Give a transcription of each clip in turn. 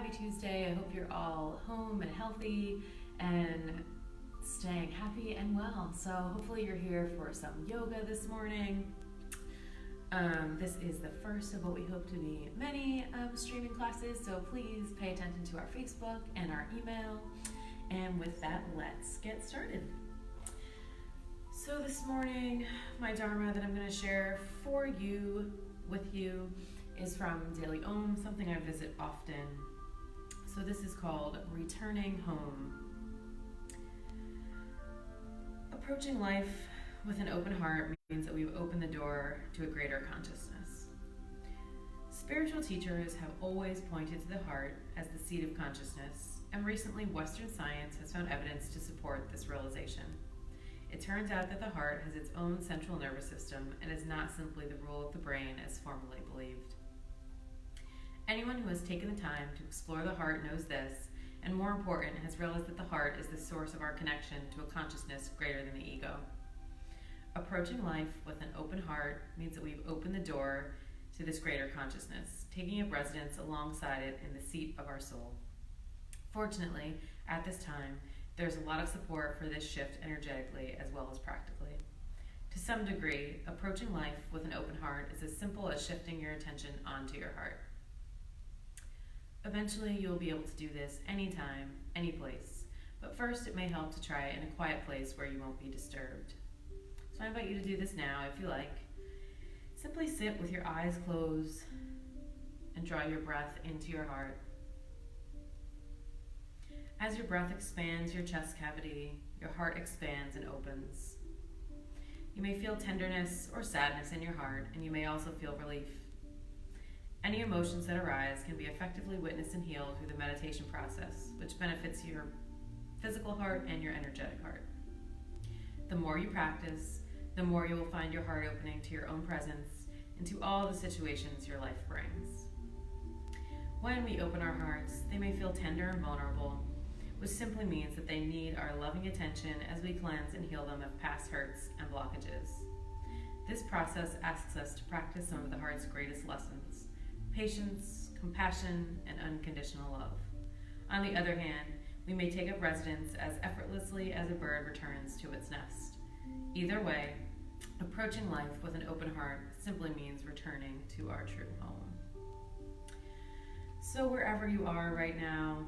Happy Tuesday. I hope you're all home and healthy and staying happy and well. So hopefully you're here for some yoga this morning. This is the first of what we hope to be many streaming classes, so please pay attention to our Facebook and our email. And with that, let's get started. So this morning, my Dharma that I'm going to share with you, is from Daily Om, something I visit often. So this is called Returning Home. Approaching life with an open heart means that we've opened the door to a greater consciousness. Spiritual teachers have always pointed to the heart as the seat of consciousness, and recently Western science has found evidence to support this realization. It turns out that the heart has its own central nervous system and is not simply the rule of the brain as formerly believed. Anyone who has taken the time to explore the heart knows this, and more important, has realized that the heart is the source of our connection to a consciousness greater than the ego. Approaching life with an open heart means that we've opened the door to this greater consciousness, taking up residence alongside it in the seat of our soul. Fortunately, at this time, there's a lot of support for this shift energetically as well as practically. To some degree, approaching life with an open heart is as simple as shifting your attention onto your heart. Eventually, you'll be able to do this anytime, any place, but first it may help to try it in a quiet place where you won't be disturbed. So I invite you to do this now if you like. Simply sit with your eyes closed and draw your breath into your heart. As your breath expands your chest cavity, your heart expands and opens. You may feel tenderness or sadness in your heart, and you may also feel relief. Any emotions that arise can be effectively witnessed and healed through the meditation process, which benefits your physical heart and your energetic heart. The more you practice, the more you will find your heart opening to your own presence and to all the situations your life brings. When we open our hearts, they may feel tender and vulnerable, which simply means that they need our loving attention as we cleanse and heal them of past hurts and blockages. This process asks us to practice some of the heart's greatest lessons: patience, compassion, and unconditional love. On the other hand, we may take up residence as effortlessly as a bird returns to its nest. Either way, approaching life with an open heart simply means returning to our true home. So wherever you are right now,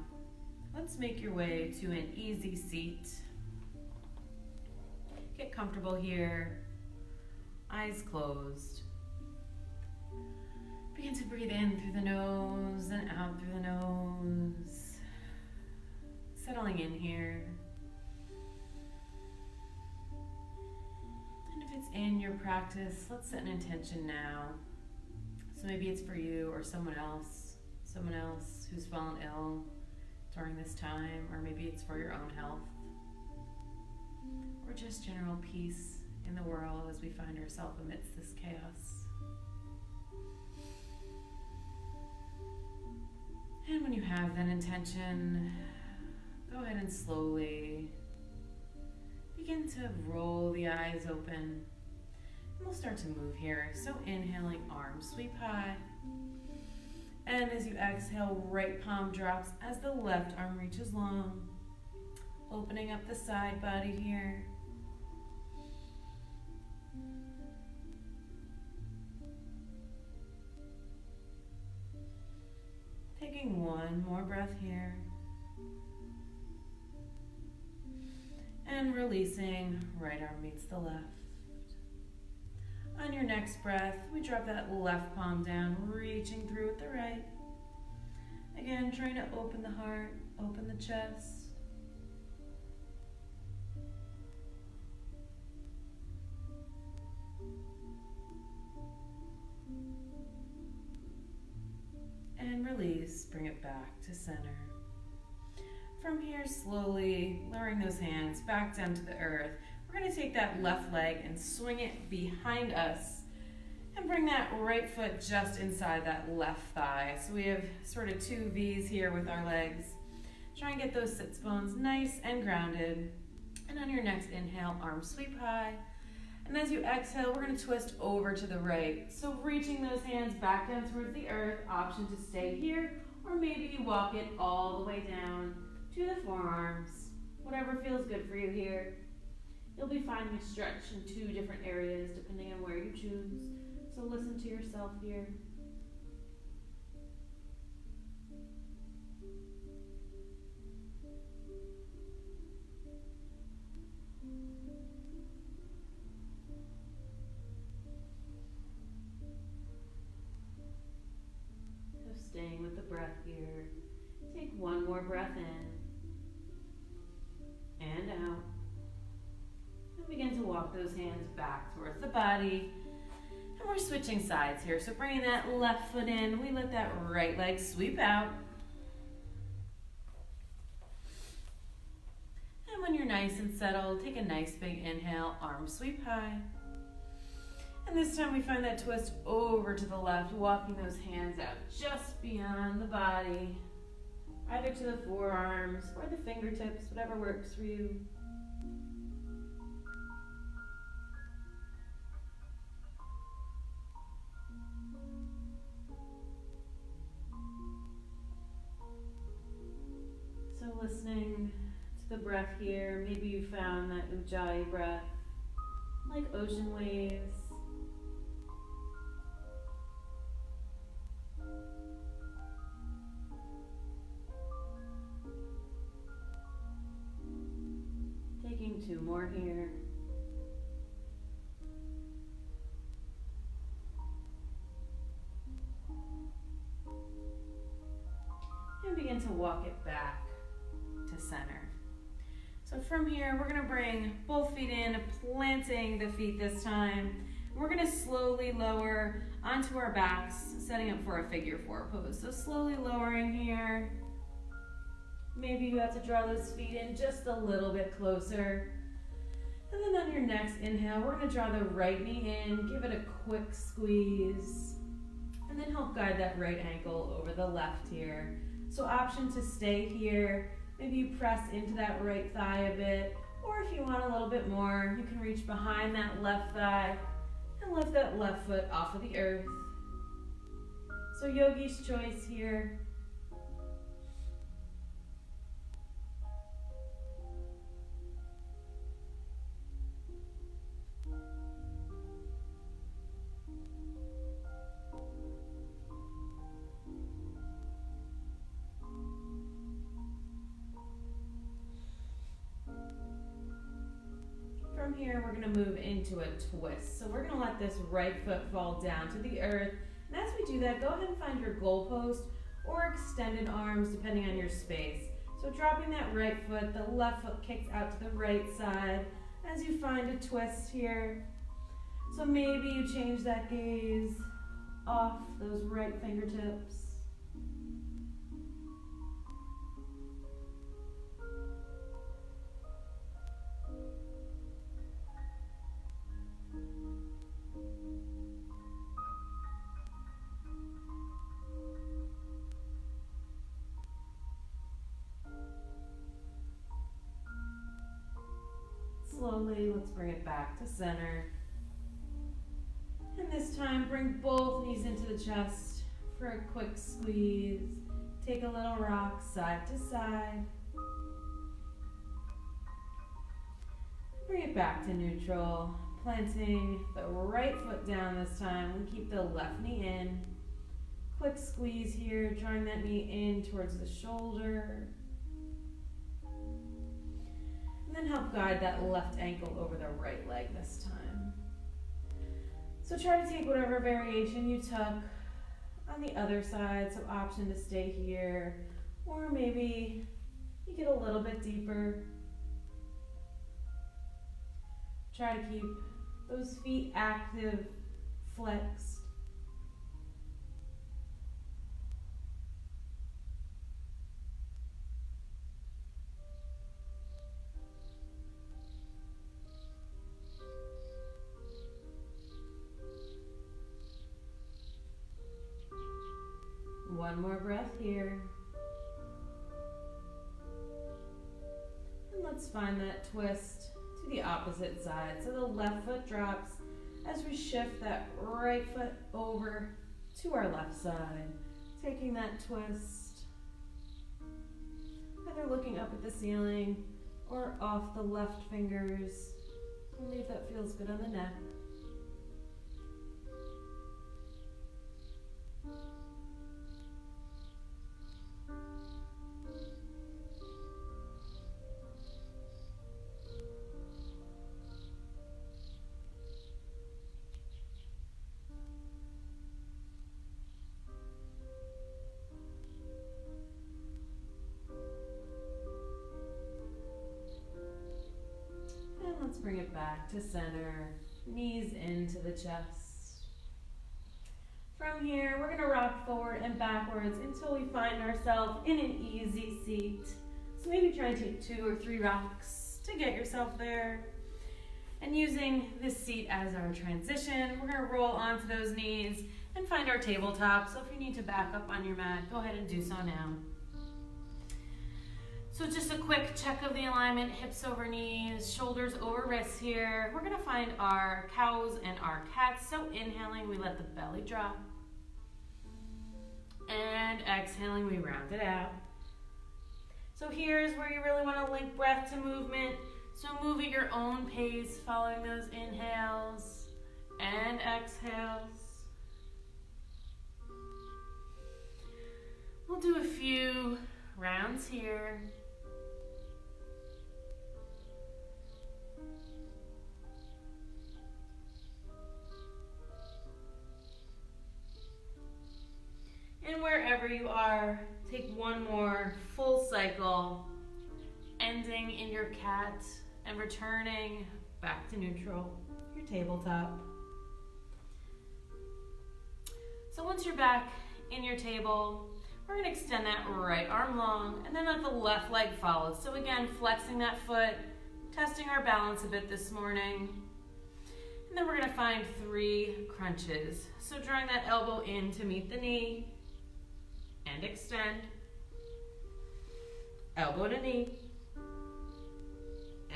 let's make your way to an easy seat. Get comfortable here, eyes closed. Begin to breathe in through the nose and out through the nose. Settling in here. And if it's in your practice, let's set an intention now. So maybe it's for you or someone else who's fallen ill during this time, or maybe it's for your own health, or just general peace in the world as we find ourselves amidst this chaos. And when you have that intention, go ahead and slowly begin to roll the eyes open. And we'll start to move here. So inhaling, arms sweep high. And as you exhale, right palm drops as the left arm reaches long. Opening up the side body here. Taking one more breath here. And releasing, right arm meets the left. On your next breath, we drop that left palm down, reaching through with the right. Again, trying to open the heart, open the chest. And release, bring it back to center. From here, slowly lowering those hands back down to the earth. We're going to take that left leg and swing it behind us and bring that right foot just inside that left thigh. So we have sort of two V's here with our legs. Try and get those sits bones nice and grounded. And on your next inhale, arms sweep high. And as you exhale, we're going to twist over to the right. So reaching those hands back down towards the earth, option to stay here Or maybe you walk it all the way down to the forearms. Whatever feels good for you here. You'll be finding a stretch in 2 different areas depending on where you choose. So listen to yourself here. So staying with the breath here. Take one more breath in and out. And begin to walk those hands back towards the body. And we're switching sides here. So bringing that left foot in, we let that right leg sweep out. And when you're nice and settled, take a nice big inhale, arms sweep high. And this time we find that twist over to the left, walking those hands out just beyond the body, either to the forearms or the fingertips, whatever works for you. So listening to the breath here, maybe you found that Ujjayi breath like ocean waves. Taking 2 more here. And begin to walk it back to center. So from here, we're gonna bring both feet in, planting the feet this time. We're gonna slowly lower onto our backs, setting up for a figure 4 pose. So slowly lowering here. Maybe you have to draw those feet in just a little bit closer. And then on your next inhale, we're gonna draw the right knee in, give it a quick squeeze, and then help guide that right ankle over the left here. So option to stay here. Maybe you press into that right thigh a bit, or if you want a little bit more, you can reach behind that left thigh and lift that left foot off of the earth. So yogi's choice here. From here, we're going to move into a twist. So we're going to let this right foot fall down to the earth. And as we do that, go ahead and find your goalpost or extended arms, depending on your space. So dropping that right foot, the left foot kicks out to the right side as you find a twist here. So maybe you change that gaze off those right fingertips. Slowly, let's bring it back to center. And this time, bring both knees into the chest for a quick squeeze. Take a little rock side to side. Bring it back to neutral, planting the right foot down this time and keep the left knee in. Quick squeeze here, drawing that knee in towards the shoulder. And then help guide that left ankle over the right leg this time. So try to take whatever variation you took on the other side. So option to stay here, or maybe you get a little bit deeper. Try to keep those feet active, flexed. One more breath here. And let's find that twist to the opposite side. So the left foot drops as we shift that right foot over to our left side. Taking that twist. either looking up at the ceiling or off the left fingers. Only if that feels good on the neck. Let's bring it back to center, knees into the chest. From here, we're gonna rock forward and backwards until we find ourselves in an easy seat. So maybe try and take 2 or 3 rocks to get yourself there. And using this seat as our transition, we're gonna roll onto those knees and find our tabletop. So if you need to back up on your mat, go ahead and do so now. So just a quick check of the alignment, hips over knees, shoulders over wrists here. We're gonna find our cows and our cats. So inhaling, we let the belly drop. And exhaling, we round it out. So here's where you really wanna link breath to movement. So move at your own pace, following those inhales and exhales. We'll do a few rounds here. And wherever you are, take one more full cycle, ending in your cat and returning back to neutral, your tabletop. So once you're back in your table, we're gonna extend that right arm long and then let the left leg follow. So again, flexing that foot, testing our balance a bit this morning. And then we're gonna find 3 crunches. So drawing that elbow in to meet the knee and extend. Elbow to knee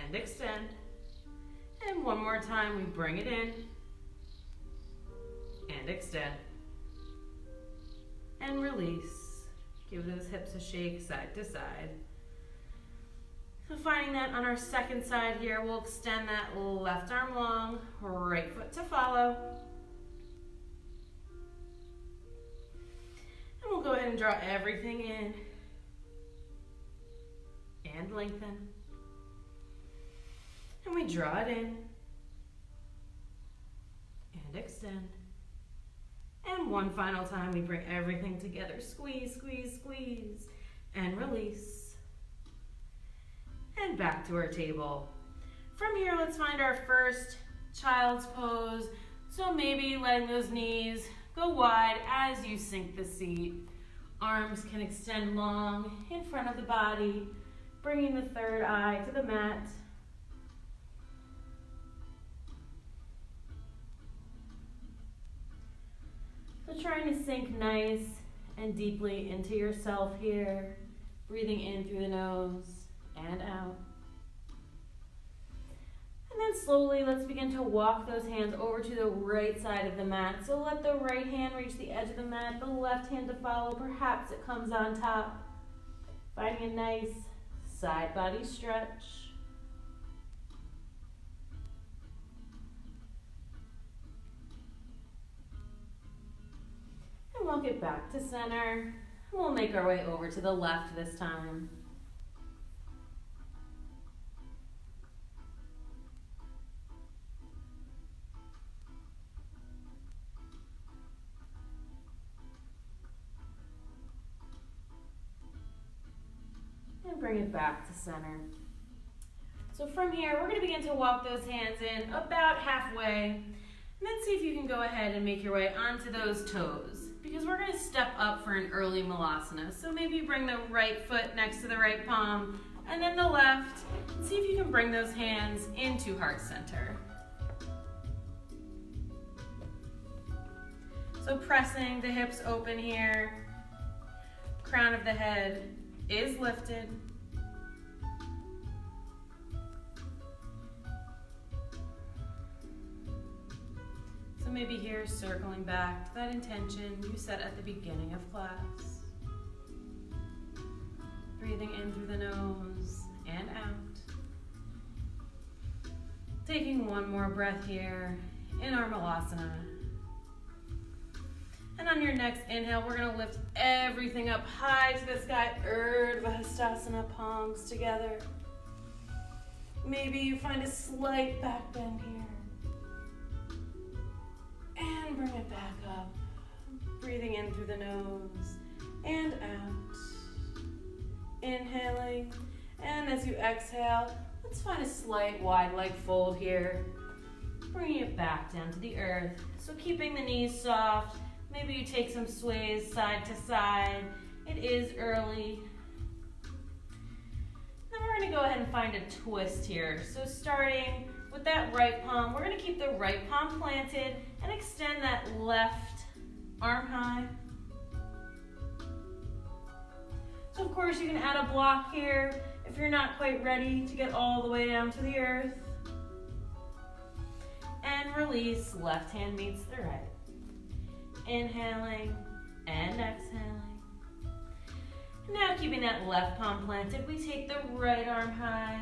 and extend. And one more time, we bring it in and extend. And release. Give those hips a shake side to side. So finding that on our second side here, we'll extend that left arm long, right foot to follow. And we'll go ahead and draw everything in and lengthen. And we draw it in and extend. And one final time, we bring everything together. Squeeze, squeeze, squeeze, and release. And back to our table. From here, let's find our first child's pose. So maybe letting those knees go wide as you sink the seat. Arms can extend long in front of the body, bringing the third eye to the mat. So trying to sink nice and deeply into yourself here, breathing in through the nose and out. And then slowly, let's begin to walk those hands over to the right side of the mat. So let the right hand reach the edge of the mat, the left hand to follow. Perhaps it comes on top. Finding a nice side body stretch. And walk it back to center. We'll make our way over to the left this time. And bring it back to center. So from here, we're going to begin to walk those hands in about halfway. And then see if you can go ahead and make your way onto those toes. Because we're going to step up for an early malasana. So maybe bring the right foot next to the right palm, and then the left. And see if you can bring those hands into heart center. So pressing the hips open here. Crown of the head is lifted. So maybe here, circling back to that intention you set at the beginning of class. Breathing in through the nose and out. Taking one more breath here in our Malasana. And on your next inhale, we're going to lift everything up high to the sky. Urdhva Hastasana, palms together. Maybe you find a slight back bend here. And bring it back up. Breathing in through the nose and out. Inhaling. And as you exhale, let's find a slight wide leg fold here. Bringing it back down to the earth. So keeping the knees soft. Maybe you take some sways side to side. It is early. Then we're going to go ahead and find a twist here. So starting with that right palm, we're going to keep the right palm planted and extend that left arm high. So of course you can add a block here if you're not quite ready to get all the way down to the earth. And release, left hand meets the right. Inhaling and exhaling. Now keeping that left palm planted, we take the right arm high.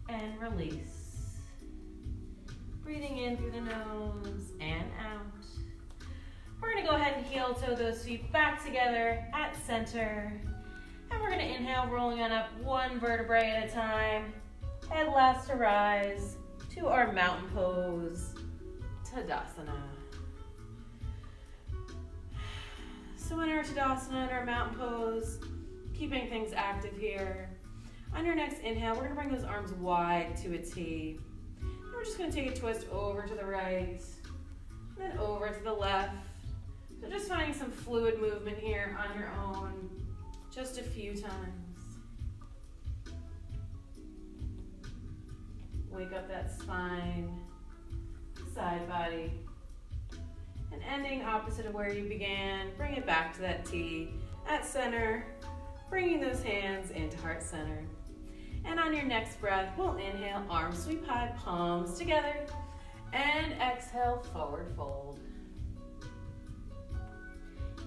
And release. Breathing in through the nose and out. We're going to go ahead and heel toe those feet back together at center. And we're going to inhale, rolling on up one vertebrae at a time. Head last to rise to our mountain pose, Tadasana. So in our Tadasana, in our mountain pose, keeping things active here. On your next inhale, we're going to bring those arms wide to a T. And we're just going to take a twist over to the right, and then over to the left. So just finding some fluid movement here on your own. Just a few times. Wake up that spine, side body. And ending opposite of where you began, bring it back to that T at center, bringing those hands into heart center. And on your next breath, we'll inhale, arms sweep high, palms together, and exhale, forward fold.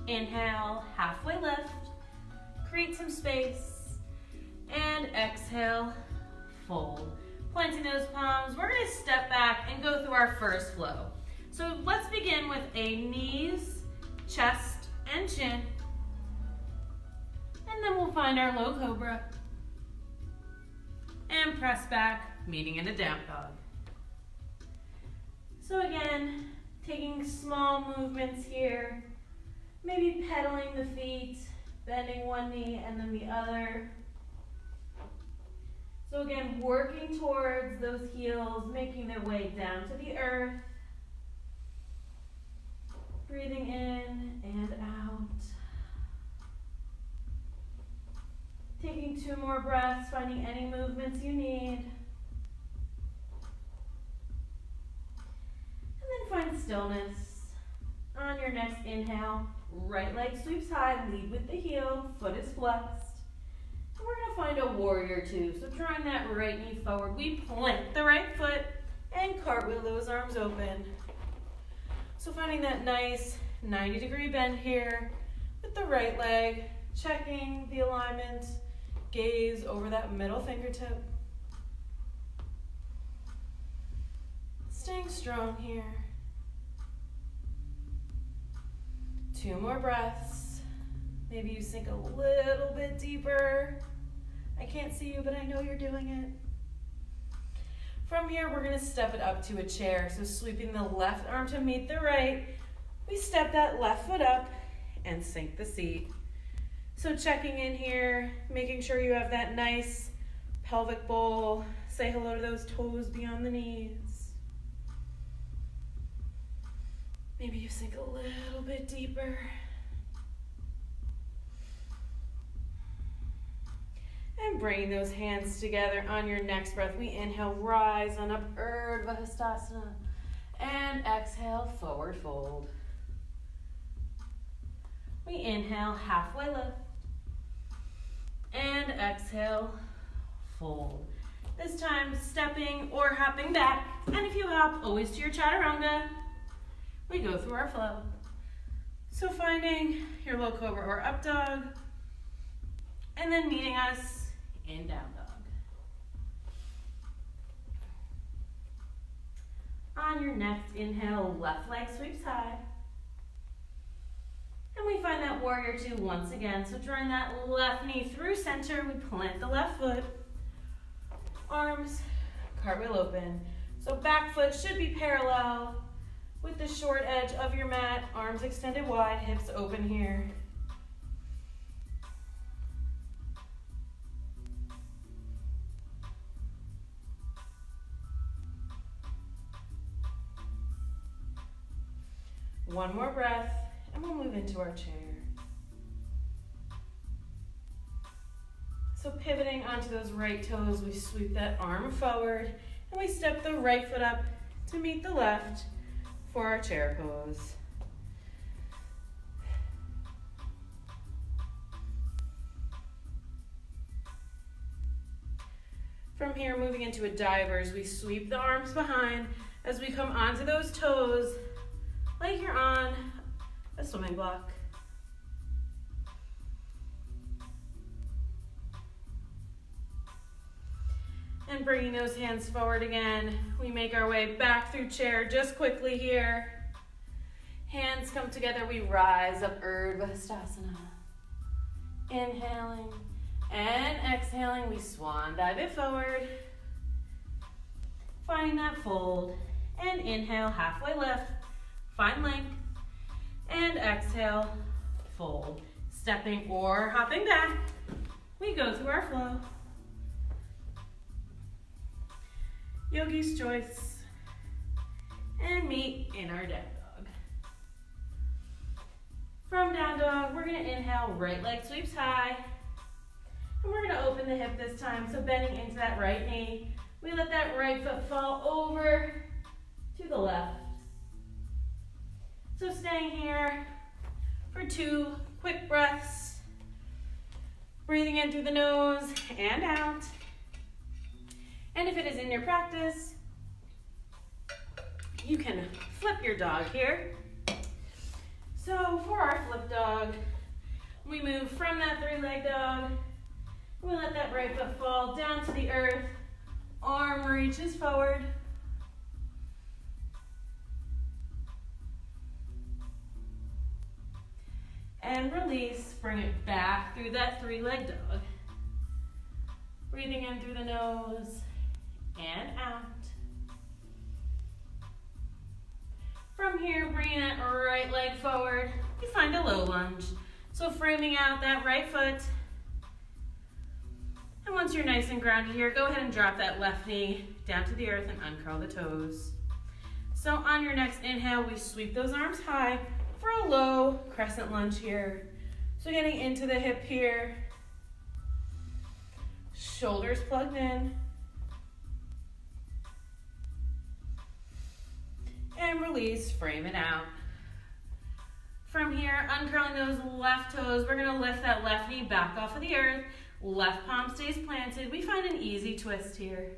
Inhale, halfway lift. Create some space, and exhale, fold. Planting those palms, we're going to step back and go through our first flow. So let's begin with a knees, chest, and chin. And then we'll find our low cobra. And press back, meeting in a down dog. So again, taking small movements here. Maybe pedaling the feet. Bending one knee and then the other. So again, working towards those heels, making their way down to the earth. Breathing in and out. Taking 2 more breaths, finding any movements you need. And then find stillness. On your next inhale, right leg sweeps high, lead with the heel, foot is flexed. And we're going to find a warrior 2. So drawing that right knee forward, we plant the right foot and cartwheel those arms open. So finding that nice 90-degree bend here with the right leg, checking the alignment, gaze over that middle fingertip. Staying strong here. 2 more breaths. Maybe you sink a little bit deeper. I can't see you, but I know you're doing it. From here, we're going to step it up to a chair. So sweeping the left arm to meet the right, we step that left foot up and sink the seat. So checking in here, making sure you have that nice pelvic bowl. Say hello to those toes beyond the knees. Maybe you sink a little bit deeper. And bringing those hands together on your next breath, we inhale, rise on up, Urdhva Hastasana, and exhale, forward fold. We inhale, halfway lift, and exhale, fold. This time stepping or hopping back. And if you hop, always to your chaturanga. We go through our flow. So finding your low cobra or up dog, and then meeting us in down dog. On your next inhale, left leg sweeps high. And we find that warrior two once again. So drawing that left knee through center, we plant the left foot. Arms, cartwheel open. So back foot should be parallel with the short edge of your mat. Arms extended wide, hips open here. One more breath, and we'll move into our chair. So pivoting onto those right toes, we sweep that arm forward, and we step the right foot up to meet the left for our chair pose. From here, moving into a divers, we sweep the arms behind as we come onto those toes, like you're on a swimming block. And bringing those hands forward again, we make our way back through chair just quickly here. Hands come together, we rise up, Urdhva Hastasana. Inhaling and exhaling, we swan dive it forward. Find that fold, and inhale, halfway lift. Find length, and exhale, fold. Stepping or hopping back, we go through our flow. Yogi's choice, and meet in our down dog. From down dog, we're gonna inhale, right leg sweeps high, and we're gonna open the hip this time, so bending into that right knee. We let that right foot fall over to the left. So staying here for 2 quick breaths. Breathing in through the nose and out. And if it is in your practice, you can flip your dog here. So for our flip dog, we move from that 3-leg dog. We let that right foot fall down to the earth. Arm reaches forward. And release, bring it back through that 3-leg dog. Breathing in through the nose and out. From here, bringing that right leg forward, we find a low lunge. So framing out that right foot. And once you're nice and grounded here, go ahead and drop that left knee down to the earth and uncurl the toes. So on your next inhale, we sweep those arms high for a low crescent lunge here. So getting into the hip here. Shoulders plugged in. And release, frame it out. From here, uncurling those left toes, we're gonna lift that left knee back off of the earth. Left palm stays planted. We find an easy twist here.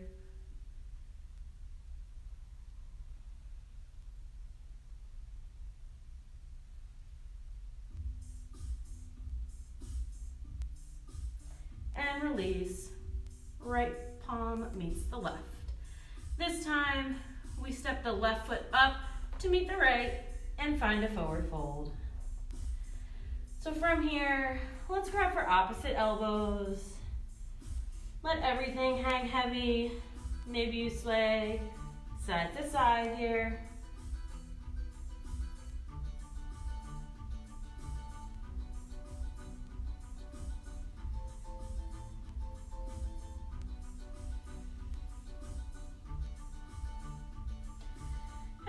And release. Right palm meets the left. This time, we step the left foot up to meet the right and find a forward fold. So from here, let's grab for opposite elbows. Let everything hang heavy. Maybe you sway side to side here.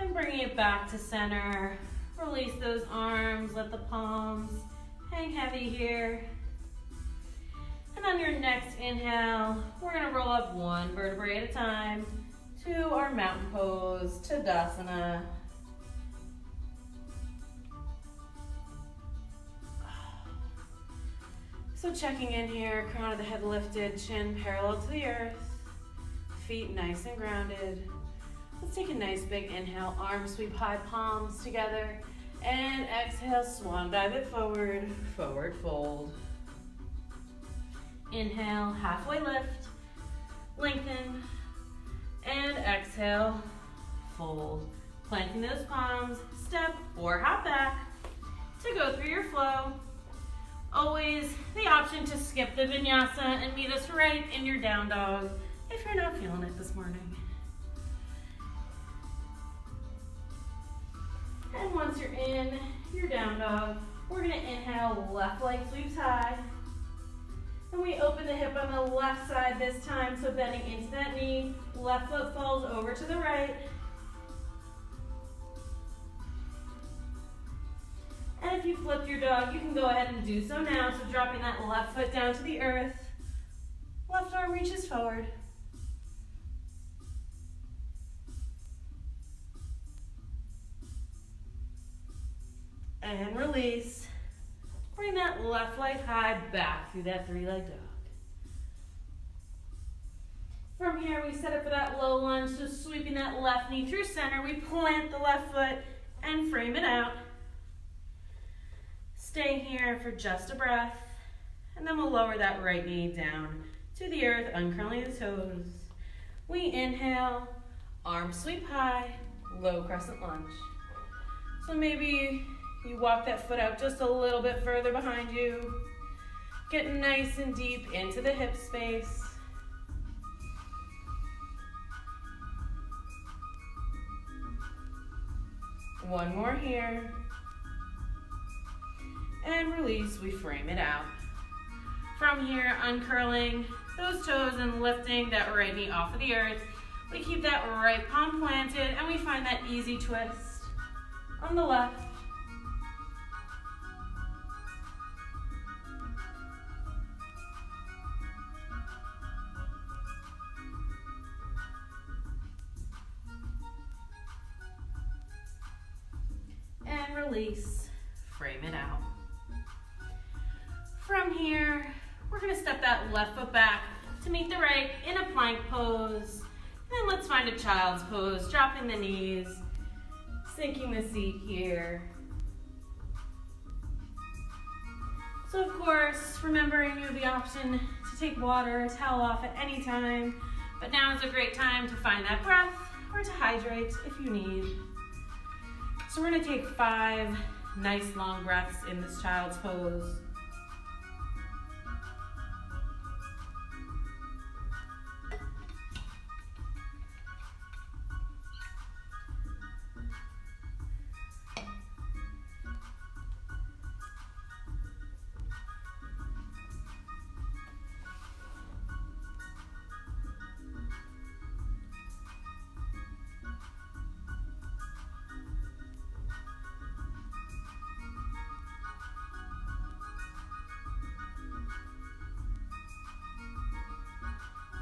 And bringing it back to center. Release those arms, let the palms hang heavy here. And on your next inhale, we're gonna roll up 1 vertebrae at a time to our mountain pose, Tadasana. So checking in here, crown of the head lifted, chin parallel to the earth. feet nice and grounded. Let's take a nice big inhale, arms sweep high, palms together. And exhale, swan dive it forward, forward fold. Inhale, halfway lift, lengthen. And exhale, fold. Planting those palms, step or hop back to go through your flow. Always the option to skip the vinyasa and meet us right in your down dog if you're not feeling it this morning. And once you're in your down dog, we're gonna inhale, left leg sweeps high. And we open the hip on the left side this time, so bending into that knee, left foot falls over to the right. And if you flipped your dog, you can go ahead and do so now. So dropping that left foot down to the earth, left arm reaches forward. And release. Bring that left leg high back through that three-leg dog. From here, we set up for that low lunge, so sweeping that left knee through center. We plant the left foot and frame it out. Stay here for just a breath, and then we'll lower that right knee down to the earth, uncurling the toes. We inhale, arms sweep high, low crescent lunge. So maybe you walk that foot out just a little bit further behind you. Get nice and deep into the hip space. One more here. And release, we frame it out. From here, uncurling those toes and lifting that right knee off of the earth. We keep that right palm planted and we find that easy twist on the left. And release, frame it out. From here, we're gonna step that left foot back to meet the right in a plank pose. Then let's find a child's pose, dropping the knees, sinking the seat here. So of course, remembering you have the option to take water or towel off at any time, but now is a great time to find that breath or to hydrate if you need. So we're gonna take 5 nice long breaths in this child's pose.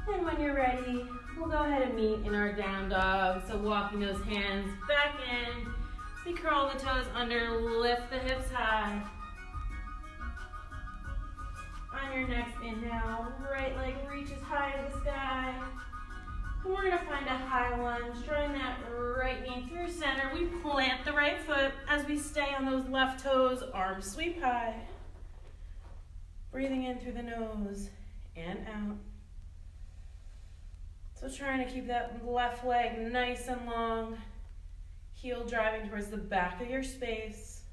And when you're ready, we'll go ahead and meet in our down dog. So walking those hands back in, we curl the toes under, lift the hips high. On your next inhale, right leg reaches high to the sky. And we're gonna find a high lunge, drawing that right knee through center. We plant the right foot as we stay on those left toes, arms sweep high. Breathing in through the nose and out. So trying to keep that left leg nice and long, heel driving towards the back of your space.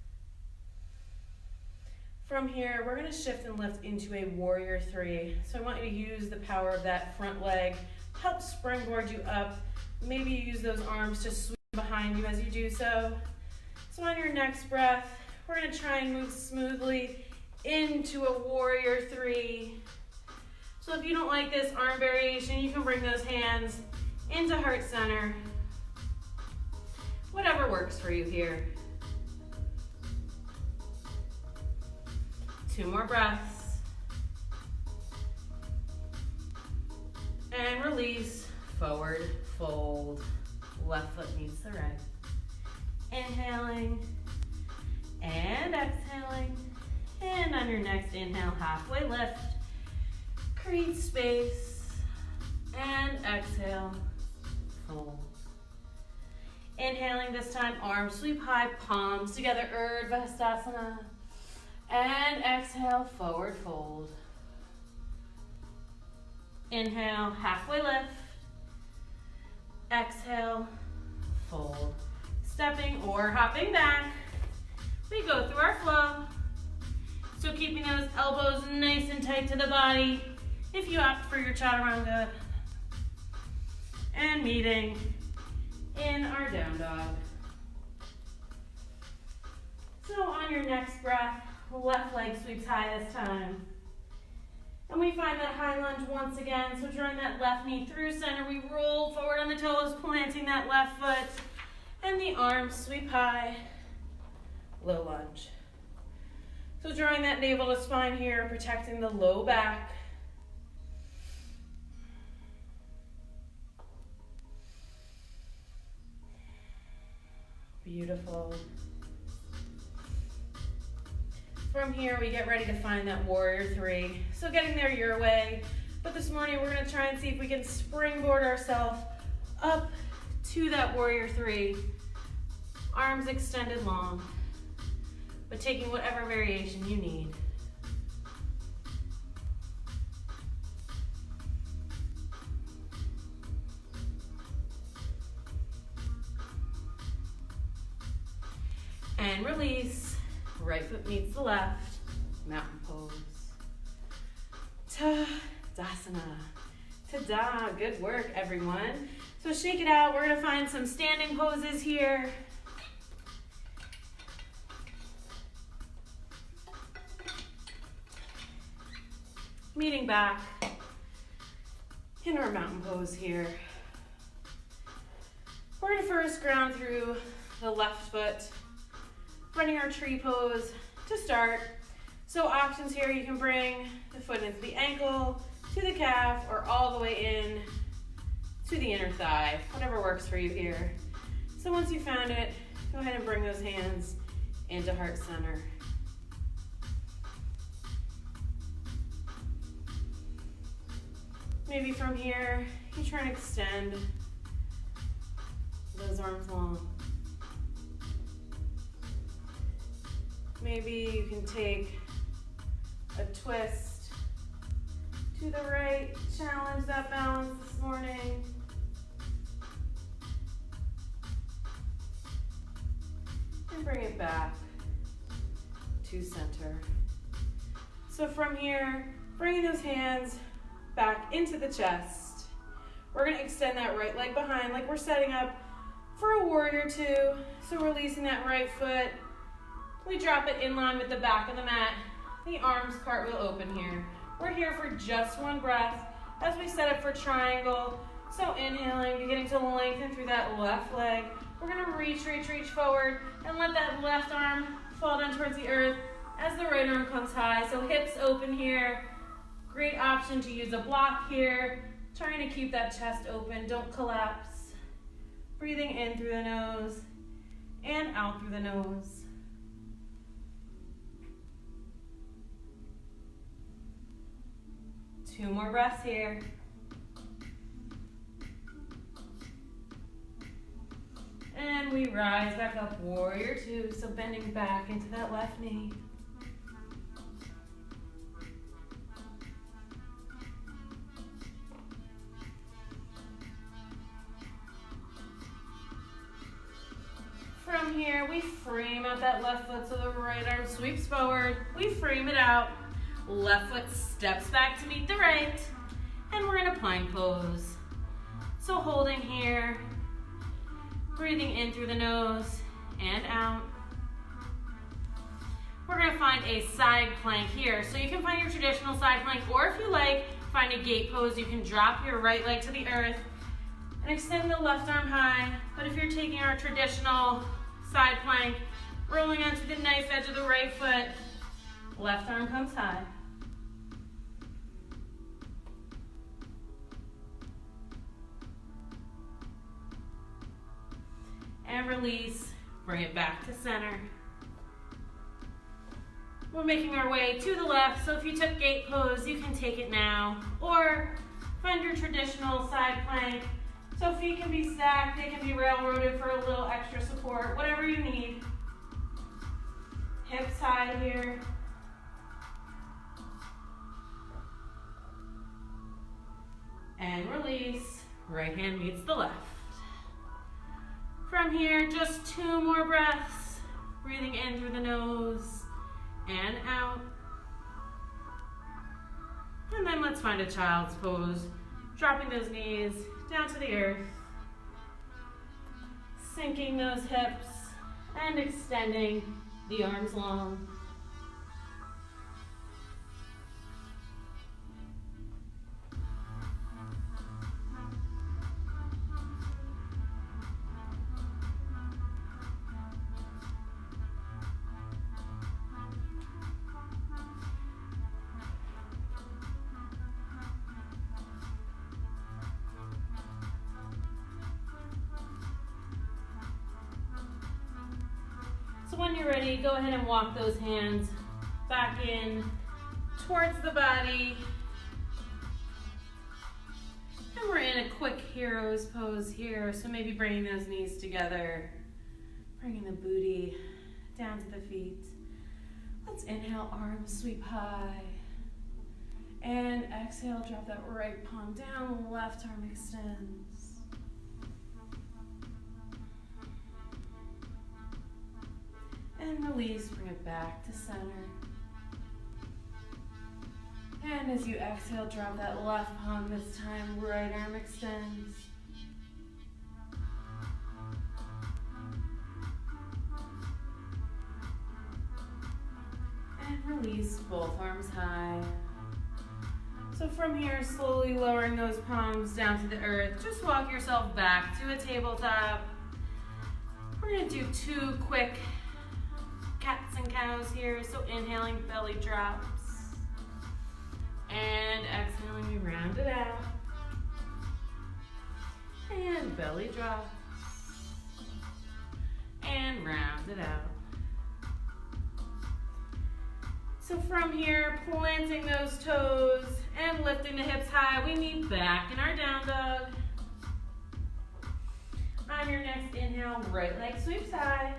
From here, we're gonna shift and lift into a warrior 3. So I want you to use the power of that front leg, help springboard you up. Maybe you use those arms to sweep behind you as you do so. So on your next breath, we're gonna try and move smoothly into a warrior 3. So if you don't like this arm variation, you can bring those hands into heart center. Whatever works for you here. 2 more breaths. And release, forward fold. Left foot meets the right. Inhaling and exhaling. And on your next inhale, halfway lift. Create space, And exhale, fold. Inhaling this time, arms sweep high, palms together, Urdhva Hastasana. And exhale, forward fold. Inhale, halfway lift. Exhale, fold. Stepping or hopping back. We go through our flow. So keeping those elbows nice and tight to the body if you opt for your chaturanga. And meeting in our down dog. So on your next breath, left leg sweeps high this time. And we find that high lunge once again. So drawing that left knee through center, we roll forward on the toes, planting that left foot. And the arms sweep high, low lunge. So drawing that navel to spine here, protecting the low back. Beautiful. From here, we get ready to find that warrior three. So getting there your way. But this morning, we're gonna try and see if we can springboard ourselves up to that warrior three. Arms extended long, but taking whatever variation you need. And release. Right foot meets the left. Mountain pose. Tadasana. Ta-da. Good work, everyone. So shake it out. We're going to find some standing poses here. Meeting back in our mountain pose here. We're going to first ground through the left foot, running our tree pose to start. So options here, you can bring the foot into the ankle, to the calf, or all the way in to the inner thigh, whatever works for you here. So once you found it, go ahead and bring those hands into heart center. Maybe from here, you try and extend those arms long. Maybe you can take a twist to the right, challenge that balance this morning. And bring it back to center. So from here, bringing those hands back into the chest. We're going to extend that right leg behind like we're setting up for a warrior two. So releasing that right foot. We drop it in line with the back of the mat. The arms cartwheel open here. We're here for just one breath as we set up for triangle. So inhaling, beginning to lengthen through that left leg. We're going to reach forward and let that left arm fall down towards the earth as the right arm comes high. So hips open here. Great option to use a block here. Trying to keep that chest open, don't collapse. Breathing in through the nose and out through the nose. Two more breaths here. And we rise back up, warrior two. So bending back into that left knee. From here, we frame out that left foot so the right arm sweeps forward. We frame it out. Left foot steps back to meet the right. And we're in a plank pose. So holding here, breathing in through the nose and out. We're going to find a side plank here. So you can find your traditional side plank, or if you like, find a gate pose. You can drop your right leg to the earth and extend the left arm high. But if you're taking our traditional side plank, rolling onto the knife edge of the right foot, left arm comes high. And release, bring it back to center. We're making our way to the left, so if you took gate pose, you can take it now. Or Find your traditional side plank. So feet can be stacked, they can be railroaded for a little extra support, whatever you need. Hips high here. And release. Right hand meets the left. From here, just 2 more breaths. Breathing in through the nose and out. And then let's find a child's pose. Dropping those knees down to the earth. Sinking those hips and extending the arms long. So when you're ready, go ahead and walk those hands back in towards the body. And we're in a quick hero's pose here. So maybe bringing those knees together, bringing the booty down to the feet. Let's inhale, arms sweep high. And exhale, drop that right palm down, left arm extends. And release, bring it back to center. And as you exhale, drop that left palm, this time right arm extends. And release, both arms high. So from here, slowly lowering those palms down to the earth. Just walk yourself back to a tabletop. We're gonna do 2 quick cats and cows here. So inhaling, belly drops. And exhaling, we round it out. And belly drops. And round it out. So from here, planting those toes and lifting the hips high, we meet back in our down dog. On your next inhale, right leg sweeps high.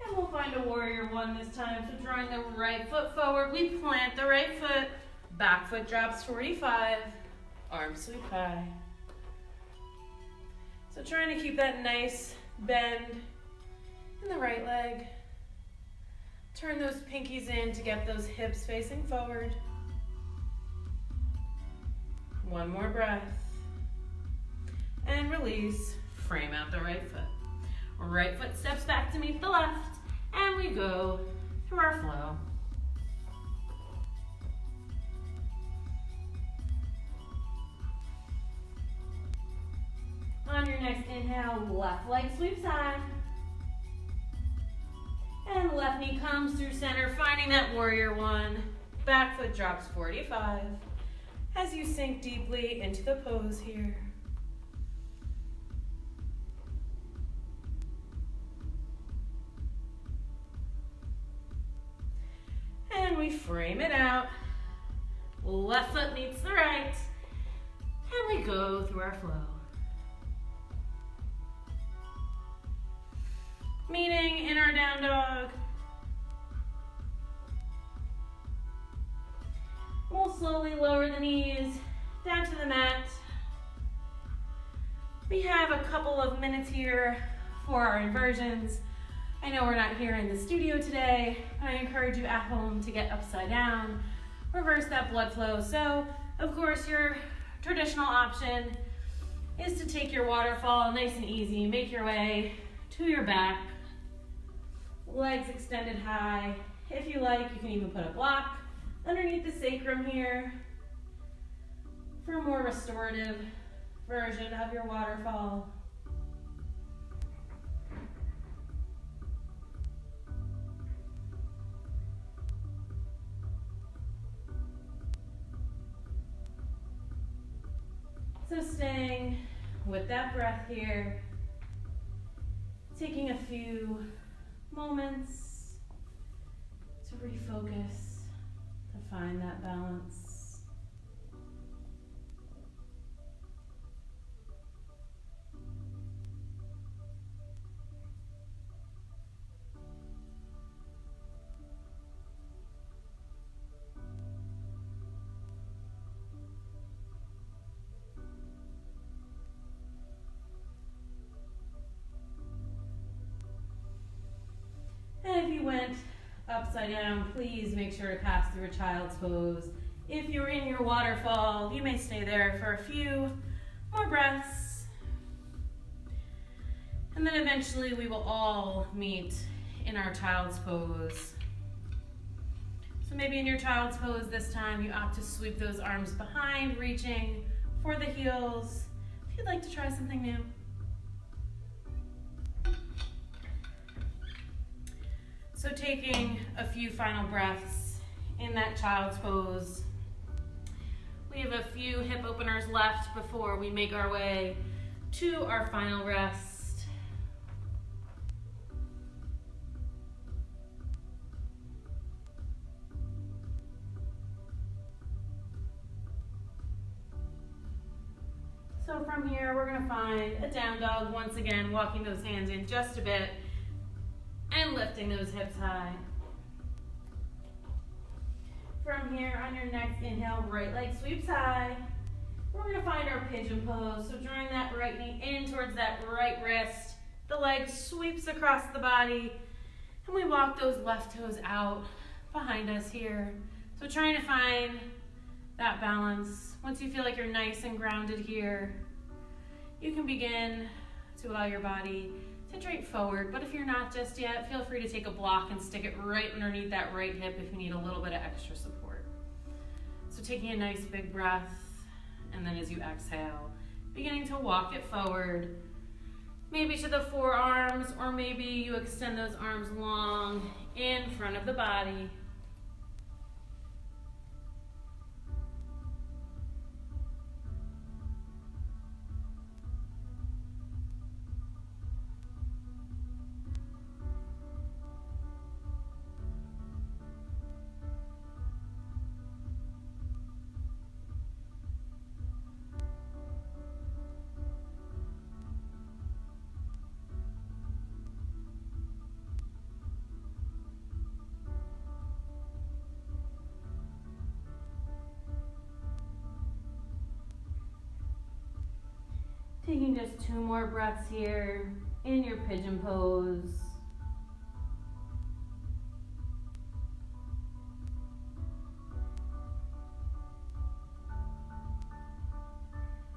And we'll find a warrior 1 this time. So drawing the right foot forward, we plant the right foot. Back foot drops 45. Arms sweep high. So trying to keep that nice bend in the right leg. Turn those pinkies in to get those hips facing forward. 1 more breath. And release. Frame out the right foot. Right foot steps back to meet the left, and we go through our flow. On your next inhale, left leg sweeps high. And left knee comes through center, finding that warrior 1. Back foot drops 45 as you sink deeply into the pose here. And we frame it out. Left foot meets the right. And we go through our flow. Meeting in our down dog. We'll slowly lower the knees down to the mat. We have a couple of minutes here for our inversions. I know we're not here in the studio today, but I encourage you at home to get upside down, reverse that blood flow. So, of course, your traditional option is to take your waterfall nice and easy, make your way to your back. Legs extended high. If you like, you can even put a block underneath the sacrum here for a more restorative version of your waterfall. So staying with that breath here, taking a few moments to refocus, to find that balance. upside down, please make sure to pass through a child's pose. If you're in your waterfall, you may stay there for a few more breaths. And then eventually we will all meet in our child's pose. So maybe in your child's pose this time, you opt to sweep those arms behind, reaching for the heels. If you'd like to try something new. So taking a few final breaths in that child's pose. We have a few hip openers left before we make our way to our final rest. So from here, we're gonna find a down dog, once again, walking those hands in just a bit and lifting those hips high. From here, on your next inhale, right leg sweeps high. We're gonna find our pigeon pose. So drawing that right knee in towards that right wrist, the leg sweeps across the body, and we walk those left toes out behind us here. So trying to find that balance. Once you feel like you're nice and grounded here, you can begin to allow your body to drape forward. But if you're not just yet, feel free to take a block and stick it right underneath that right hip if you need a little bit of extra support. So taking a nice big breath, and then as you exhale, beginning to walk it forward, maybe to the forearms, or maybe you extend those arms long in front of the body. Taking just 2 more breaths here in your pigeon pose.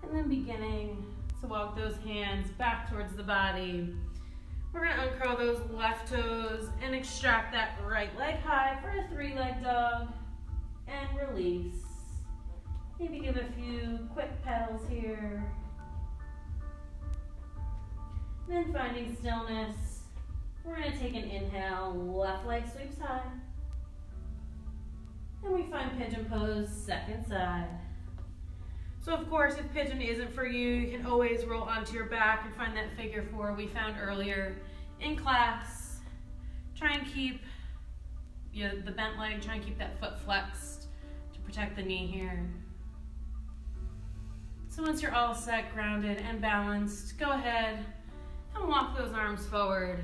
And then beginning to walk those hands back towards the body. We're gonna uncurl those left toes and extract that right leg high for a 3-leg dog and release. Maybe give a few quick pedals here. Then finding stillness, we're going to take an inhale, left leg sweeps high. And we find pigeon pose, second side. So of course, if pigeon isn't for you, you can always roll onto your back and find that figure 4 we found earlier in class. Try and keep the bent leg, try and keep that foot flexed to protect the knee here. So once you're all set, grounded, and balanced, go ahead and walk those arms forward.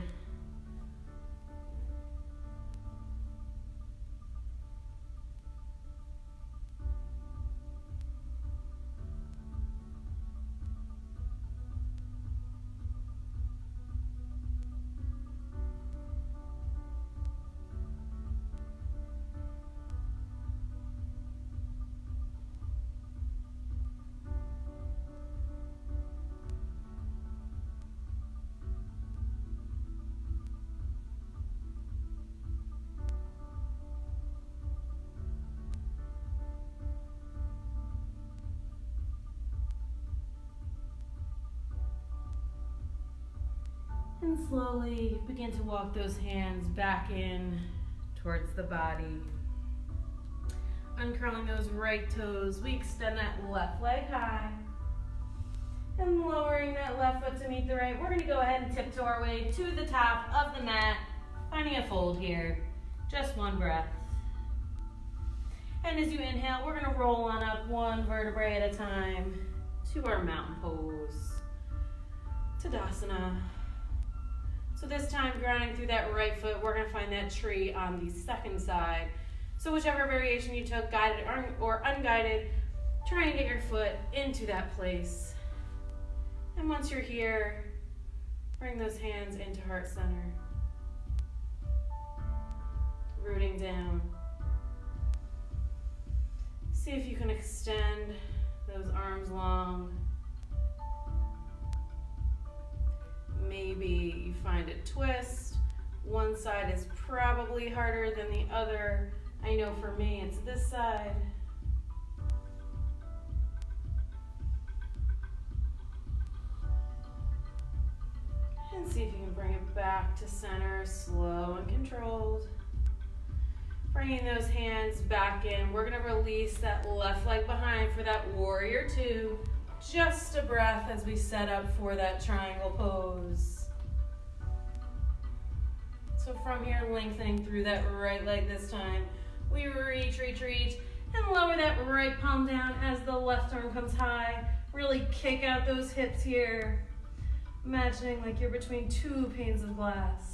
And slowly begin to walk those hands back in towards the body. Uncurling those right toes, we extend that left leg high. And lowering that left foot to meet the right, we're going to go ahead and tiptoe our way to the top of the mat, finding a fold here. Just 1 breath. And as you inhale, we're going to roll on up 1 vertebrae at a time to our mountain pose, Tadasana. So this time, grounding through that right foot, we're going to find that tree on the second side. So whichever variation you took, guided or unguided, try and get your foot into that place. And once you're here, bring those hands into heart center. rooting down. See if you can extend those arms long. Maybe you find a twist. One side is probably harder than the other. I know for me it's this side. And see if you can bring it back to center, slow and controlled. Bringing those hands back in. We're gonna release that left leg behind for that warrior two. Just a breath as we set up for that triangle pose. So from here, lengthening through that right leg this time. We reach, and lower that right palm down as the left arm comes high. Really kick out those hips here. Imagining like you're between two panes of glass.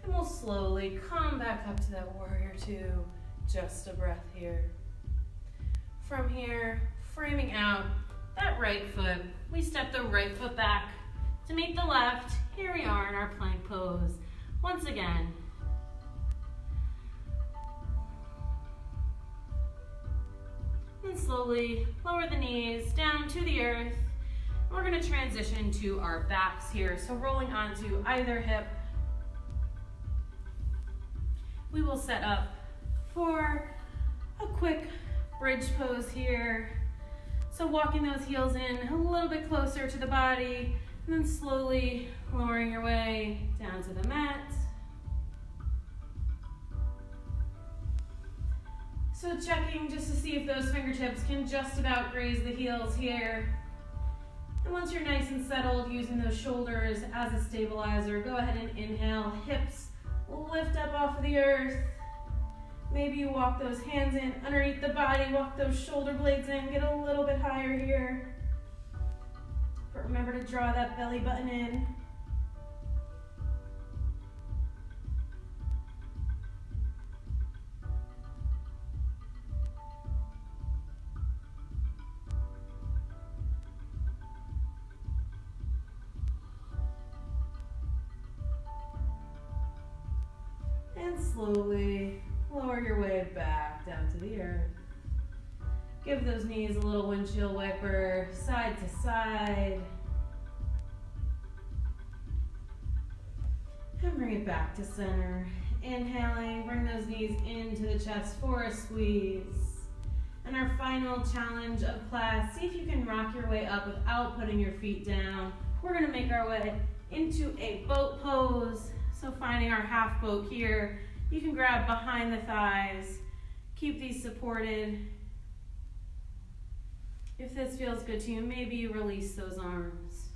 And we'll slowly come back up to that warrior two. Just a breath here. From here, framing out that right foot. We step the right foot back to meet the left. Here we are in our plank pose. Once again. And slowly lower the knees down to the earth. We're going to transition to our backs here. So rolling onto either hip. We will set up for a quick bridge pose here. So walking those heels in a little bit closer to the body, and then slowly lowering your way down to the mat. So checking just to see if those fingertips can just about graze the heels here. And once you're nice and settled, using those shoulders as a stabilizer, go ahead and inhale, hips lift up off of the earth. Maybe you walk those hands in underneath the body, walk those shoulder blades in, get a little bit higher here. But remember to draw that belly button in. And slowly lower your way back down to the earth. Give those knees a little windshield wiper, side to side. And bring it back to center. Inhaling, bring those knees into the chest for a squeeze. And our final challenge of class, see if you can rock your way up without putting your feet down. We're gonna make our way into a boat pose. So finding our half boat here, you can grab behind the thighs, keep these supported. If this feels good to you, maybe you release those arms.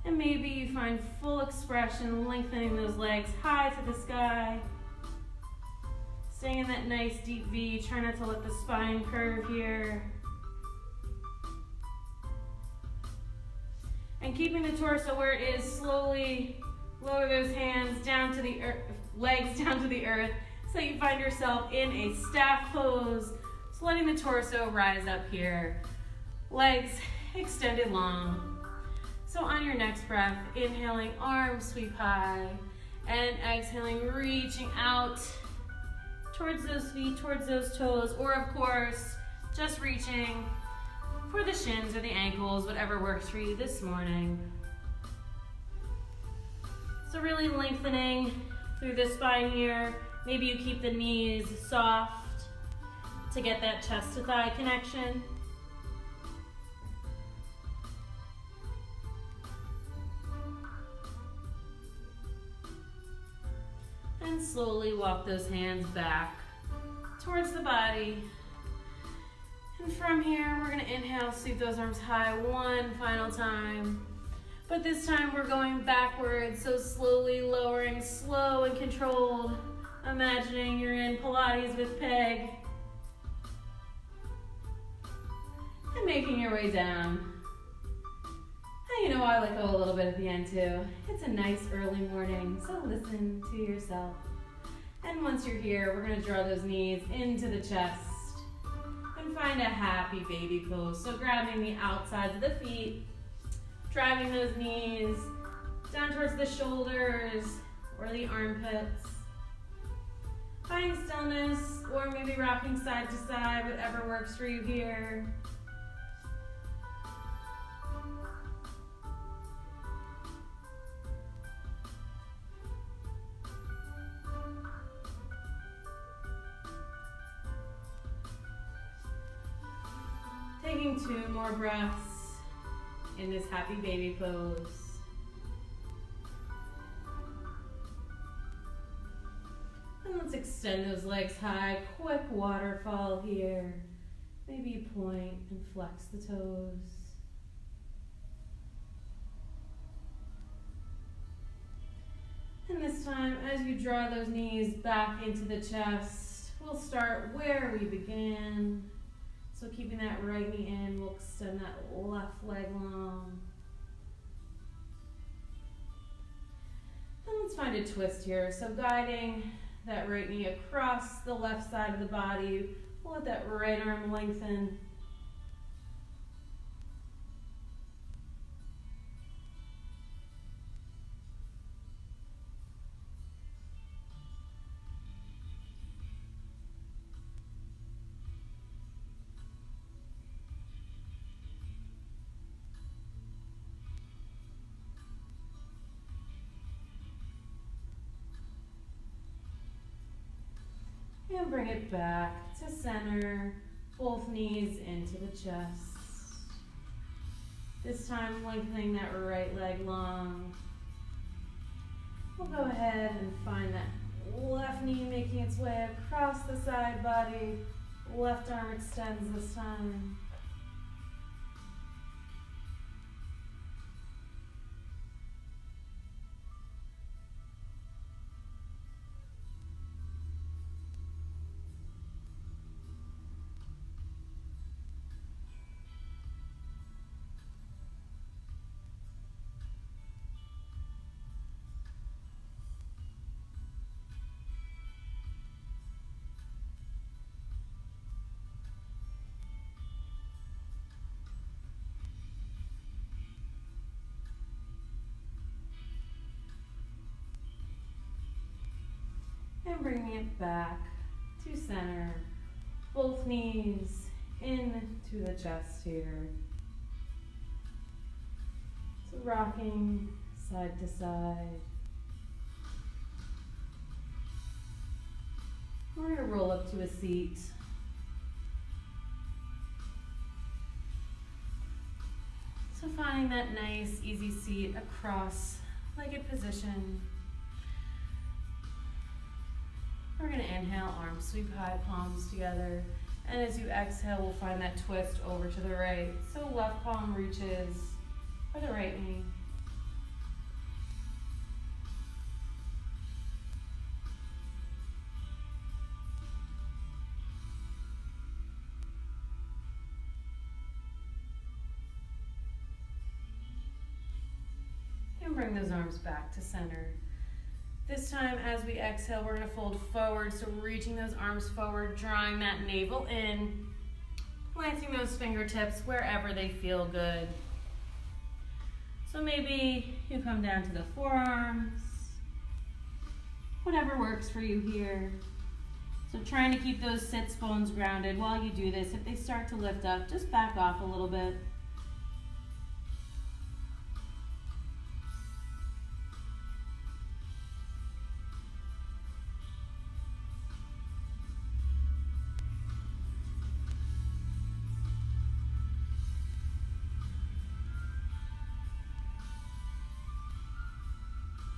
And maybe you find full expression, lengthening those legs high to the sky. Staying in that nice deep V, try not to let the spine curve here. And keeping the torso where it is, slowly lower those hands down to the earth, legs down to the earth, so you find yourself in a staff pose. So letting the torso rise up here, legs extended long. So on your next breath, inhaling, arms sweep high, and exhaling, reaching out towards those feet, towards those toes, or of course, just reaching for the shins or the ankles, whatever works for you this morning. So really lengthening through the spine here. Maybe you keep the knees soft to get that chest to thigh connection. And slowly walk those hands back towards the body. And from here, we're gonna inhale, sweep those arms high one final time. But this time we're going backwards, so slowly lowering, slow and controlled. Imagining you're in Pilates with Peg. And making your way down. And you know, I let go a little bit at the end too. It's a nice early morning, so listen to yourself. And once you're here, we're gonna draw those knees into the chest and find a happy baby pose. So grabbing the outsides of the feet, driving those knees down towards the shoulders or the armpits. Finding stillness or maybe rocking side to side, whatever works for you here. Taking 2 more breaths in this happy baby pose. And let's extend those legs high. Quick waterfall here. Maybe point and flex the toes. And this time, as you draw those knees back into the chest, we'll start where we began. So keeping that right knee in, we'll extend that left leg long. And let's find a twist here. So guiding that right knee across the left side of the body, we'll let that right arm lengthen. And bring it back to center, both knees into the chest. This time lengthening that right leg long. We'll go ahead and find that left knee making its way across the side body. Left arm extends this time. And bringing it back to center, both knees into the chest here. So rocking side to side. We're going to roll up to a seat. So finding that nice, easy seat across legged position. We're going to inhale, arms sweep high, palms together. And as you exhale, we'll find that twist over to the right. So left palm reaches for the right knee. And bring those arms back to center. This time, as we exhale, we're going to fold forward, so reaching those arms forward, drawing that navel in, planting those fingertips wherever they feel good. So maybe you come down to the forearms, whatever works for you here. So trying to keep those sits bones grounded while you do this. If they start to lift up, just back off a little bit.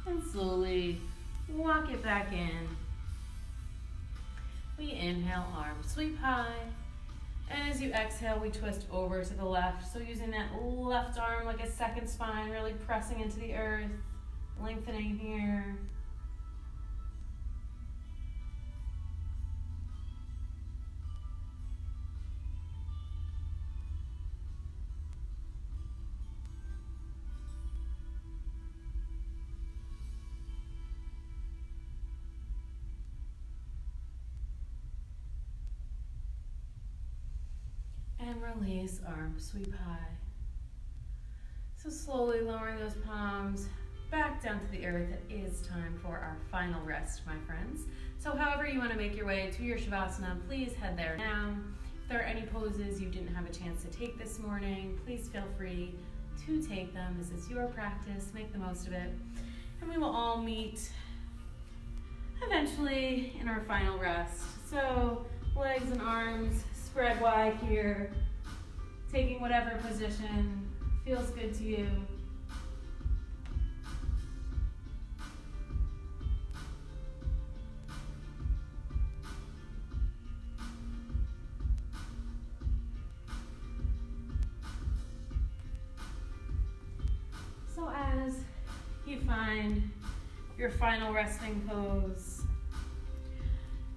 And slowly walk it back in. We inhale, arms sweep high. And as you exhale, we twist over to the left. So using that left arm like a second spine, really pressing into the earth, lengthening here. And release, arms sweep high. So slowly lowering those palms back down to the earth. It is time for our final rest, my friends. So however you want to make your way to your Shavasana, please head there now. If there are any poses you didn't have a chance to take this morning, please feel free to take them. This is your practice. Make the most of it. And we will all meet eventually in our final rest. So legs and arms spread wide here, taking whatever position feels good to you. So as you find your final resting pose,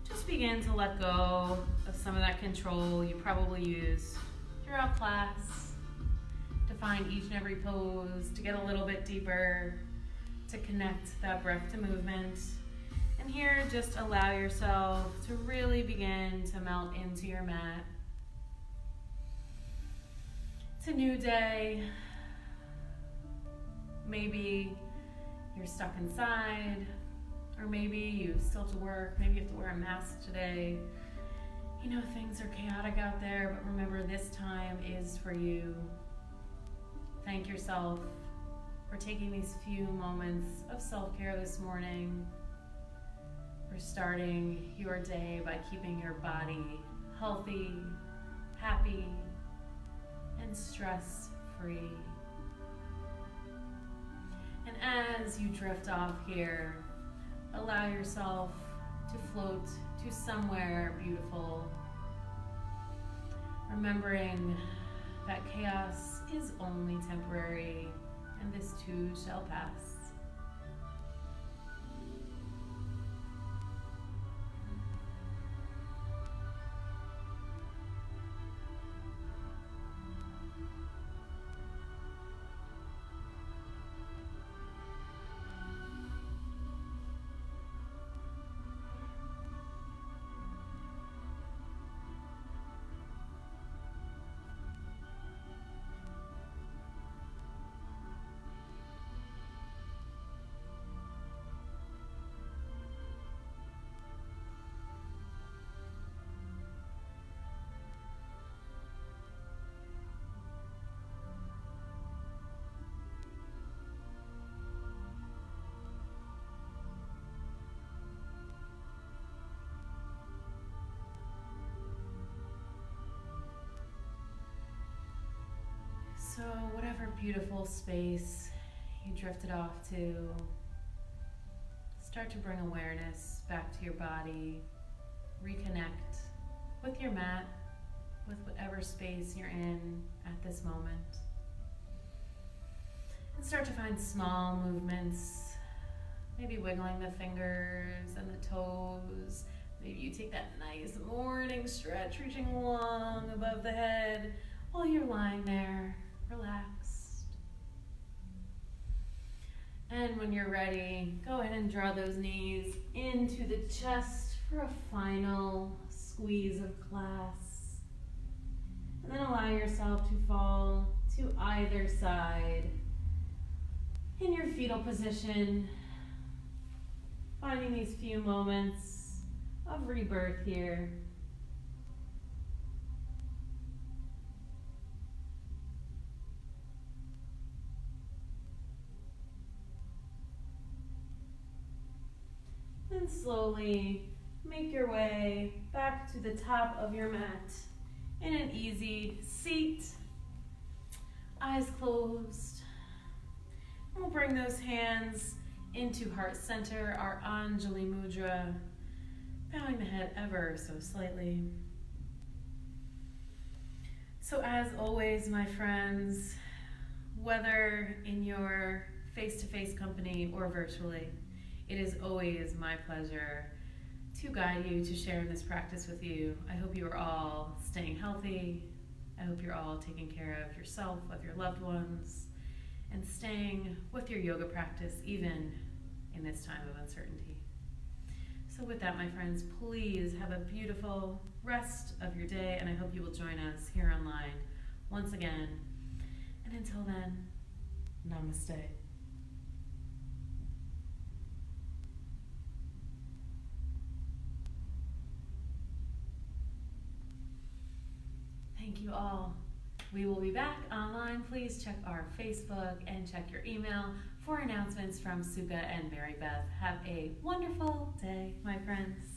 just begin to let go of some of that control you probably use throughout class to find each and every pose, to get a little bit deeper, to connect that breath to movement. And here, just allow yourself to really begin to melt into your mat. It's a new day. Maybe you're stuck inside, or maybe you still have to work, maybe you have to wear a mask today. You know, things are chaotic out there, but remember, this time is for you. Thank yourself for taking these few moments of self-care this morning, for starting your day by keeping your body healthy, happy, and stress-free. And as you drift off here, allow yourself to float to somewhere beautiful, remembering that chaos is only temporary, and this too shall pass. So whatever beautiful space you drifted off to, start to bring awareness back to your body. Reconnect with your mat, with whatever space you're in at this moment. And start to find small movements, maybe wiggling the fingers and the toes. Maybe you take that nice morning stretch, reaching long above the head while you're lying there, relaxed. And when you're ready, go ahead and draw those knees into the chest for a final squeeze of class. And then allow yourself to fall to either side in your fetal position, finding these few moments of rebirth here. And slowly make your way back to the top of your mat in an easy seat, eyes closed. We'll bring those hands into heart center, our Anjali Mudra, bowing the head ever so slightly. So as always, my friends, whether in your face-to-face company or virtually, it is always my pleasure to guide you, to share in this practice with you. I hope you are all staying healthy. I hope you're all taking care of yourself, of your loved ones, and staying with your yoga practice even in this time of uncertainty. So with that, my friends, please have a beautiful rest of your day, and I hope you will join us here online once again. And until then, namaste. Thank you all. We will be back online. Please check our Facebook and check your email for announcements from SUKHA and Mary Beth. Have a wonderful day, my friends.